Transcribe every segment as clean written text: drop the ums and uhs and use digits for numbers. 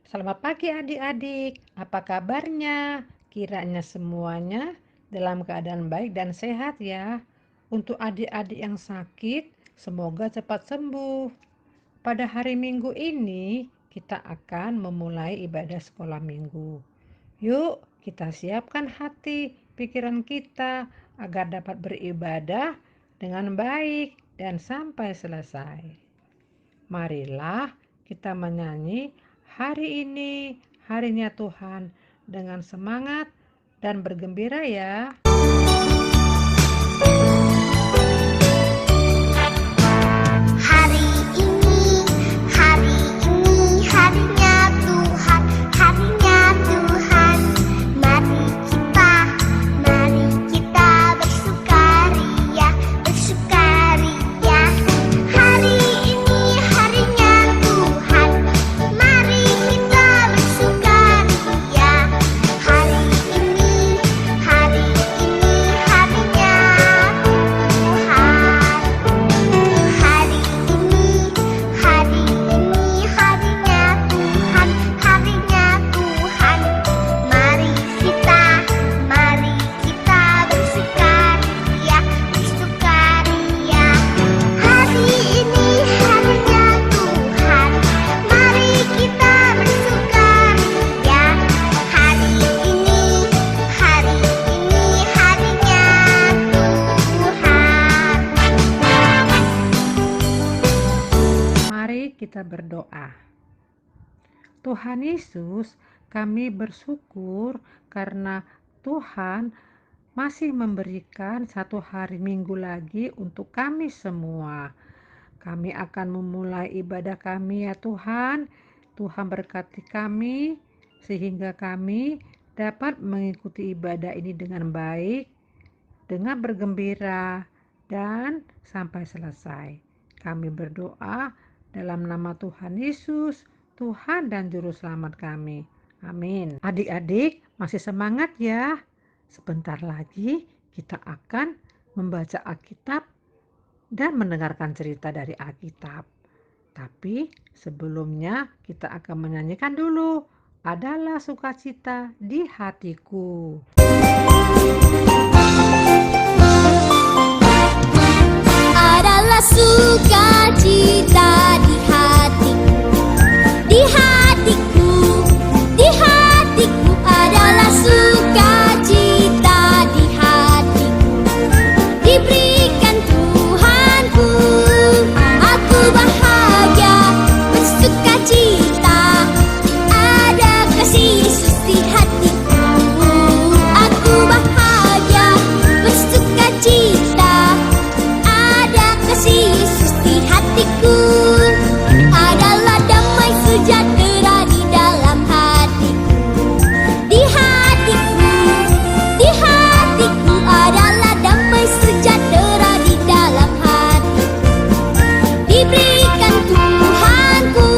Selamat pagi adik-adik, apa kabarnya? Kiranya semuanya dalam keadaan baik dan sehat ya. Untuk adik-adik yang sakit, semoga cepat sembuh. Pada hari Minggu ini, kita akan memulai ibadah sekolah minggu. Yuk, kita siapkan hati, pikiran kita agar dapat beribadah dengan baik dan sampai selesai. Marilah kita menyanyi hari ini, harinya Tuhan, dengan semangat dan bergembira ya. Kita berdoa. Tuhan Yesus, kami bersyukur karena Tuhan masih memberikan satu hari Minggu lagi untuk kami semua. Kami akan memulai ibadah kami ya Tuhan. Tuhan berkati kami sehingga kami dapat mengikuti ibadah ini dengan baik, dengan bergembira, dan sampai selesai. Kami berdoa dalam nama Tuhan Yesus, Tuhan dan Juru Selamat kami. Amin. Adik-adik masih semangat ya? Sebentar lagi kita akan membaca Alkitab dan mendengarkan cerita dari Alkitab. Tapi sebelumnya kita akan menyanyikan dulu. Adalah sukacita di hatiku. Adalah sukacita di hatiku, di hatiku, di hatiku. Adalah sukacita di hatiku, diberikan Tuhanku. Aku bahagia bersukacita, ada kasih Yesus di hatiku. Aku bahagia bersukacita, kasih Yesus di hatiku. Adalah damai sejahtera di dalam hatiku, di hatiku, di hatiku. Adalah damai sejahtera di dalam hatiku, diberikan Tuhanku.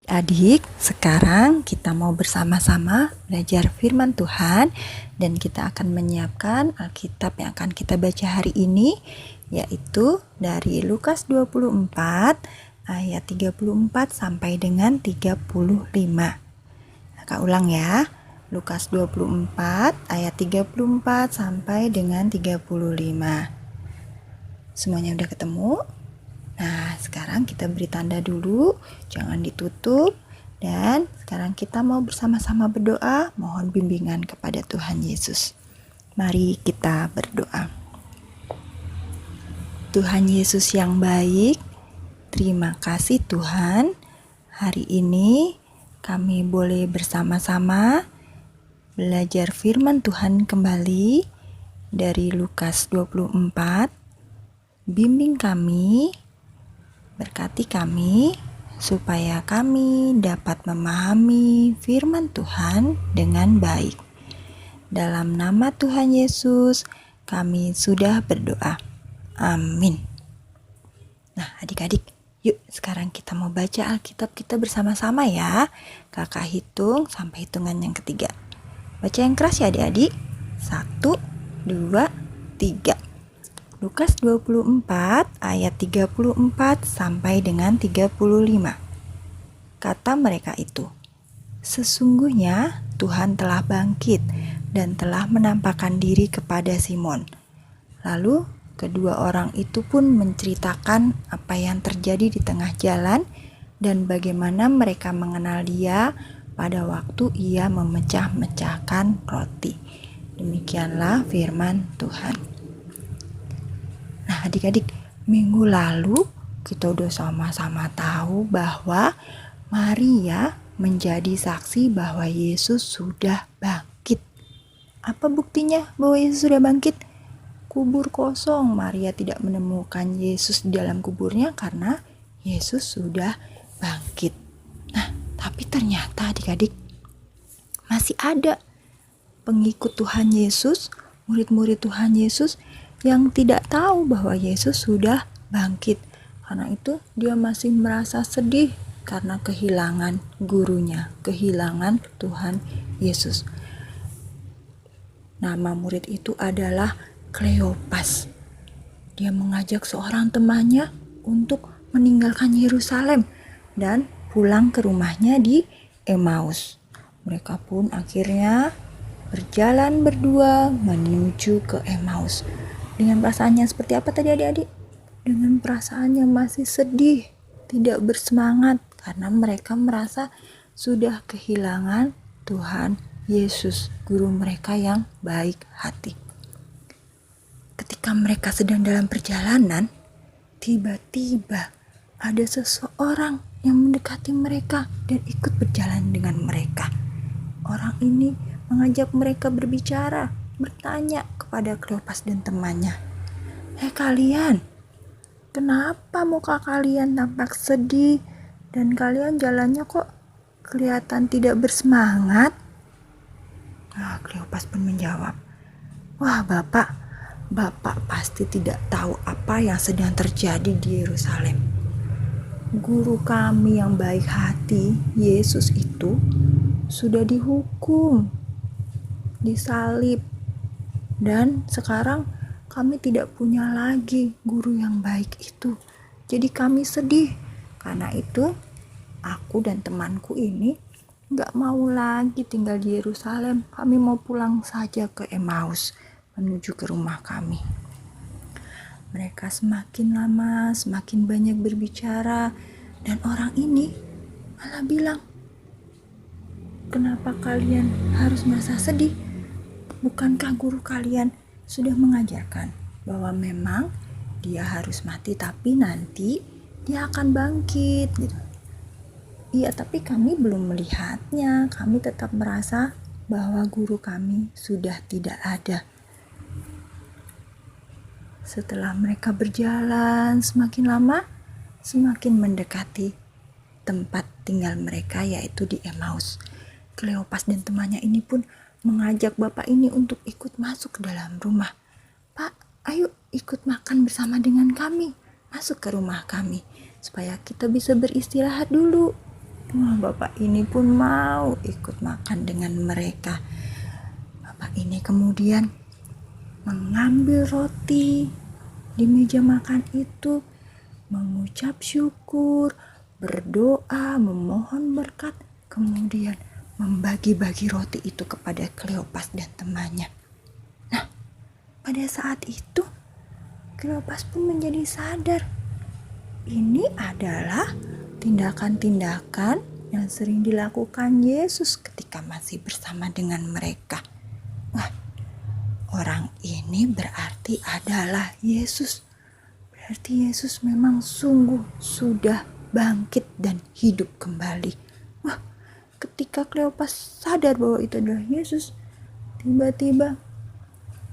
Adik, sekarang kita mau bersama-sama belajar firman Tuhan dan kita akan menyiapkan Alkitab yang akan kita baca hari ini, yaitu dari Lukas 24 ayat 34 sampai dengan 35. Kakak ulang ya. Lukas 24 ayat 34 sampai dengan 35. Semuanya udah ketemu? Nah, sekarang kita beri tanda dulu, jangan ditutup. Dan sekarang kita mau bersama-sama berdoa, mohon bimbingan kepada Tuhan Yesus. Mari kita berdoa. Tuhan Yesus yang baik, terima kasih Tuhan. Hari ini kami boleh bersama-sama belajar firman Tuhan kembali dari Lukas 24. Bimbing kami, berkati kami, supaya kami dapat memahami firman Tuhan dengan baik. Dalam nama Tuhan Yesus, kami sudah berdoa. Amin. Nah, adik-adik, yuk sekarang kita mau baca Alkitab kita bersama-sama ya. Kakak hitung sampai hitungan yang ketiga. Baca yang keras ya adik-adik. 1, 2, 3. Lukas 24 ayat 34 sampai dengan 35. Kata mereka itu, "Sesungguhnya Tuhan telah bangkit dan telah menampakkan diri kepada Simon." Lalu kedua orang itu pun menceritakan apa yang terjadi di tengah jalan dan bagaimana mereka mengenal Dia pada waktu Ia memecah-mecahkan roti. Demikianlah firman Tuhan. Nah, adik-adik, minggu lalu kita udah sama-sama tahu bahwa Maria menjadi saksi bahwa Yesus sudah bangkit. Apa buktinya bahwa Yesus sudah bangkit? Kubur kosong. Maria tidak menemukan Yesus di dalam kuburnya karena Yesus sudah bangkit. Nah, tapi ternyata adik-adik masih ada pengikut Tuhan Yesus, murid-murid Tuhan Yesus yang tidak tahu bahwa Yesus sudah bangkit. Karena itu dia masih merasa sedih karena kehilangan gurunya, kehilangan Tuhan Yesus. Nama murid itu adalah Kleopas. Dia mengajak seorang temannya untuk meninggalkan Yerusalem dan pulang ke rumahnya di Emmaus. Mereka pun akhirnya berjalan berdua menuju ke Emmaus. Dengan perasaannya seperti apa tadi adik-adik? Dengan perasaannya masih sedih, tidak bersemangat karena mereka merasa sudah kehilangan Tuhan Yesus, guru mereka yang baik hati. Ketika mereka sedang dalam perjalanan, tiba-tiba ada seseorang yang mendekati mereka dan ikut berjalan dengan mereka. Orang ini mengajak mereka berbicara, bertanya kepada Kleopas dan temannya, "Hei kalian, kenapa muka kalian tampak sedih dan kalian jalannya kok kelihatan tidak bersemangat?" Nah, Kleopas pun menjawab, "Wah Bapak pasti tidak tahu apa yang sedang terjadi di Yerusalem. Guru kami yang baik hati, Yesus itu, sudah dihukum, disalib, dan sekarang kami tidak punya lagi guru yang baik itu. Jadi kami sedih. Karena itu, aku dan temanku ini gak mau lagi tinggal di Yerusalem. Kami mau pulang saja ke Emmaus, menuju ke rumah kami." Mereka semakin lama semakin banyak berbicara dan orang ini malah bilang, "Kenapa kalian harus merasa sedih? Bukankah guru kalian sudah mengajarkan bahwa memang dia harus mati tapi nanti dia akan bangkit gitu." "Iya, tapi kami belum melihatnya. Kami tetap merasa bahwa guru kami sudah tidak ada." Setelah mereka berjalan semakin lama, semakin mendekati tempat tinggal mereka yaitu di Emmaus. Kleopas dan temannya ini pun mengajak bapak ini untuk ikut masuk ke dalam rumah. "Pak, ayo ikut makan bersama dengan kami. Masuk ke rumah kami supaya kita bisa beristirahat dulu." Wah, bapak ini pun mau ikut makan dengan mereka. Bapak ini kemudian mengambil roti di meja makan itu, mengucap syukur, berdoa, memohon berkat, kemudian membagi-bagi roti itu kepada Kleopas dan temannya. Nah, pada saat itu Kleopas pun menjadi sadar ini adalah tindakan-tindakan yang sering dilakukan Yesus ketika masih bersama dengan mereka. Wah, orang ini berarti adalah Yesus. Berarti Yesus memang sungguh sudah bangkit dan hidup kembali. Wah, ketika Kleopas sadar bahwa itu adalah Yesus, tiba-tiba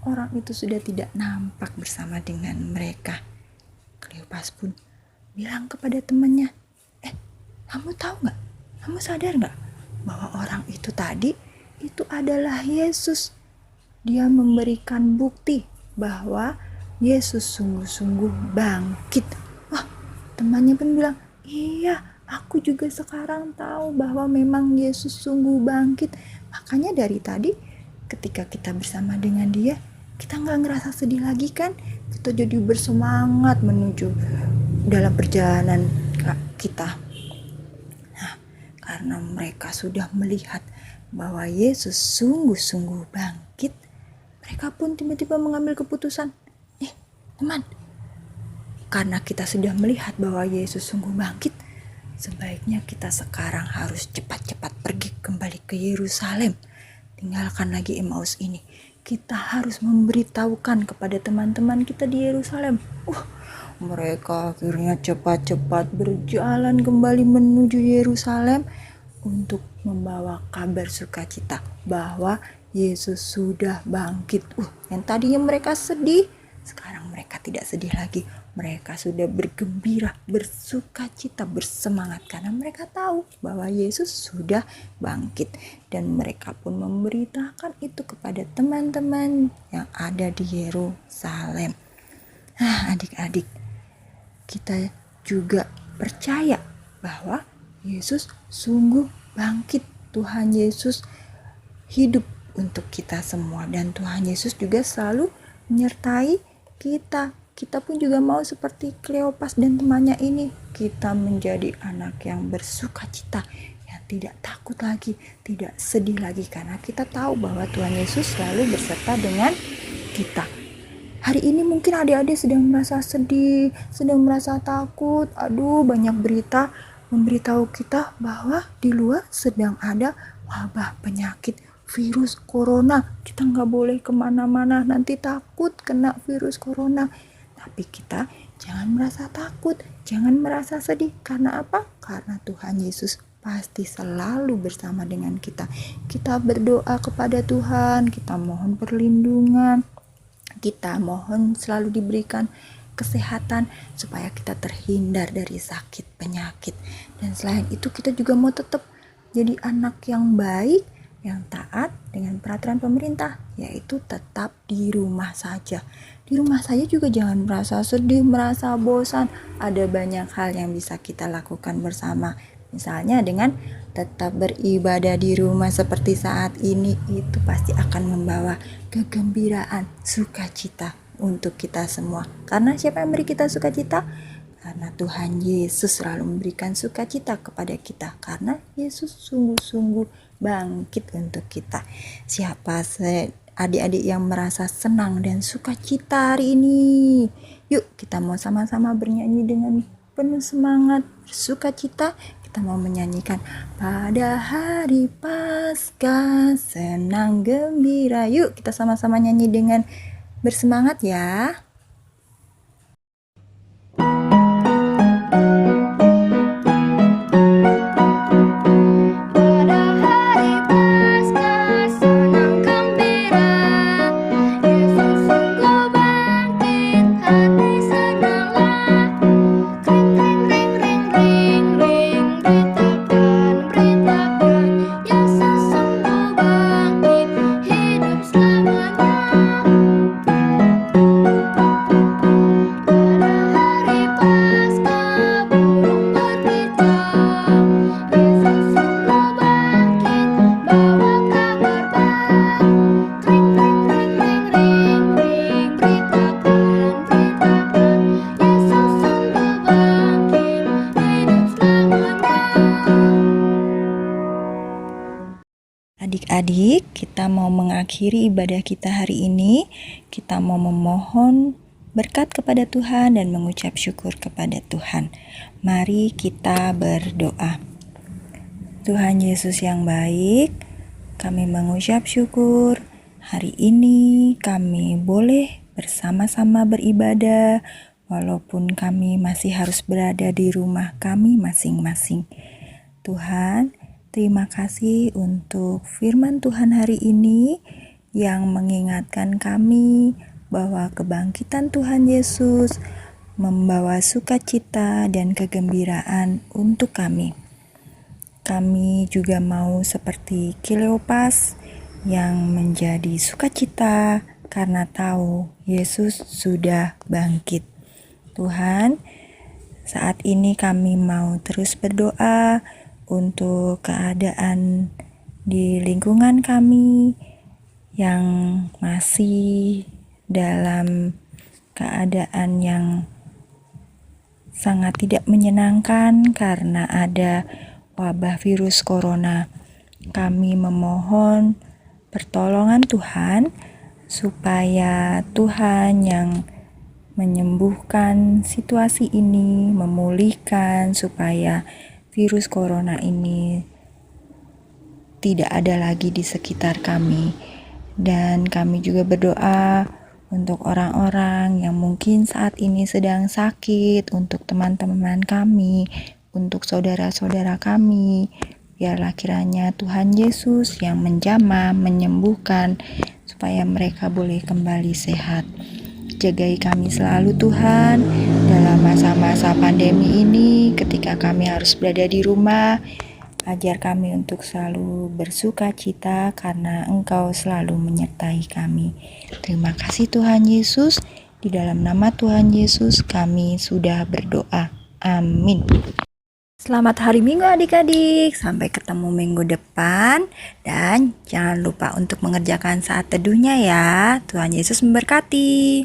orang itu sudah tidak nampak bersama dengan mereka. Kleopas pun bilang kepada temannya, "Kamu tahu gak? Kamu sadar gak bahwa orang itu tadi itu adalah Yesus? Dia memberikan bukti bahwa Yesus sungguh-sungguh bangkit." Wah, temannya pun bilang, "Iya, aku juga sekarang tahu bahwa memang Yesus sungguh bangkit. Makanya dari tadi ketika kita bersama dengan dia, kita gak ngerasa sedih lagi kan? Kita jadi bersemangat menuju dalam perjalanan kita." Nah, karena mereka sudah melihat bahwa Yesus sungguh-sungguh bangkit, mereka pun tiba-tiba mengambil keputusan, teman, karena kita sudah melihat bahwa Yesus sungguh bangkit, sebaiknya kita sekarang harus cepat-cepat pergi kembali ke Yerusalem. Tinggalkan lagi Emmaus ini. Kita harus memberitahukan kepada teman-teman kita di Yerusalem. Mereka akhirnya cepat-cepat berjalan kembali menuju Yerusalem untuk membawa kabar sukacita bahwa Yesus sudah bangkit. Yang tadinya mereka sedih, sekarang mereka tidak sedih lagi. Mereka sudah bergembira, bersukacita, bersemangat karena mereka tahu bahwa Yesus sudah bangkit. Dan mereka pun memberitakan itu kepada teman-teman yang ada di Yerusalem. Adik-adik, kita juga percaya bahwa Yesus sungguh bangkit. Tuhan Yesus hidup untuk kita semua, dan Tuhan Yesus juga selalu menyertai kita. Kita pun juga mau seperti Kleopas dan temannya ini. Kita menjadi anak yang bersukacita, yang tidak takut lagi, tidak sedih lagi, karena kita tahu bahwa Tuhan Yesus selalu berserta dengan kita. Hari ini mungkin adik-adik sedang merasa sedih, sedang merasa takut. Banyak berita memberitahu kita bahwa di luar sedang ada wabah penyakit virus corona. Kita nggak boleh kemana-mana, nanti takut kena virus corona. Tapi kita jangan merasa takut, jangan merasa sedih. Karena apa? Karena Tuhan Yesus pasti selalu bersama dengan kita. Kita berdoa kepada Tuhan, kita mohon perlindungan, kita mohon selalu diberikan kesehatan supaya kita terhindar dari sakit penyakit. Dan selain itu kita juga mau tetap jadi anak yang baik, yang taat dengan peraturan pemerintah, yaitu tetap di rumah saja. Di rumah saja juga jangan merasa sedih, merasa bosan. Ada banyak hal yang bisa kita lakukan bersama. Misalnya dengan tetap beribadah di rumah seperti saat ini, itu pasti akan membawa kegembiraan, sukacita untuk kita semua. Karena siapa yang beri kita sukacita? Karena Tuhan Yesus selalu memberikan sukacita kepada kita. Karena Yesus sungguh-sungguh bangkit untuk kita. Siapa adik-adik yang merasa senang dan sukacita hari ini? Yuk kita mau sama-sama bernyanyi dengan penuh semangat, sukacita. Kita mau menyanyikan pada hari Paskah senang gembira. Yuk kita sama-sama nyanyi dengan bersemangat ya. Adik-adik, kita mau mengakhiri ibadah kita hari ini. Kita mau memohon berkat kepada Tuhan dan mengucap syukur kepada Tuhan. Mari kita berdoa. Tuhan Yesus yang baik, kami mengucap syukur hari ini kami boleh bersama-sama beribadah walaupun kami masih harus berada di rumah kami masing-masing. Tuhan, terima kasih untuk firman Tuhan hari ini yang mengingatkan kami bahwa kebangkitan Tuhan Yesus membawa sukacita dan kegembiraan untuk kami. Kami juga mau seperti Kleopas yang menjadi sukacita karena tahu Yesus sudah bangkit. Tuhan, saat ini kami mau terus berdoa untuk keadaan di lingkungan kami yang masih dalam keadaan yang sangat tidak menyenangkan karena ada wabah virus corona. Kami memohon pertolongan Tuhan supaya Tuhan yang menyembuhkan situasi ini, memulihkan supaya virus corona ini tidak ada lagi di sekitar kami. Dan kami juga berdoa untuk orang-orang yang mungkin saat ini sedang sakit, untuk teman-teman kami, untuk saudara-saudara kami. Biarlah kiranya Tuhan Yesus yang menjamah, menyembuhkan, supaya mereka boleh kembali sehat. Jagai kami selalu Tuhan dalam masa-masa pandemi ini, ketika kami harus berada di rumah. Ajar kami untuk selalu bersuka cita karena Engkau selalu menyertai kami. Terima kasih Tuhan Yesus. Di dalam nama Tuhan Yesus kami sudah berdoa. Amin. Selamat hari Minggu adik-adik. Sampai ketemu minggu depan. Dan jangan lupa untuk mengerjakan saat teduhnya ya. Tuhan Yesus memberkati.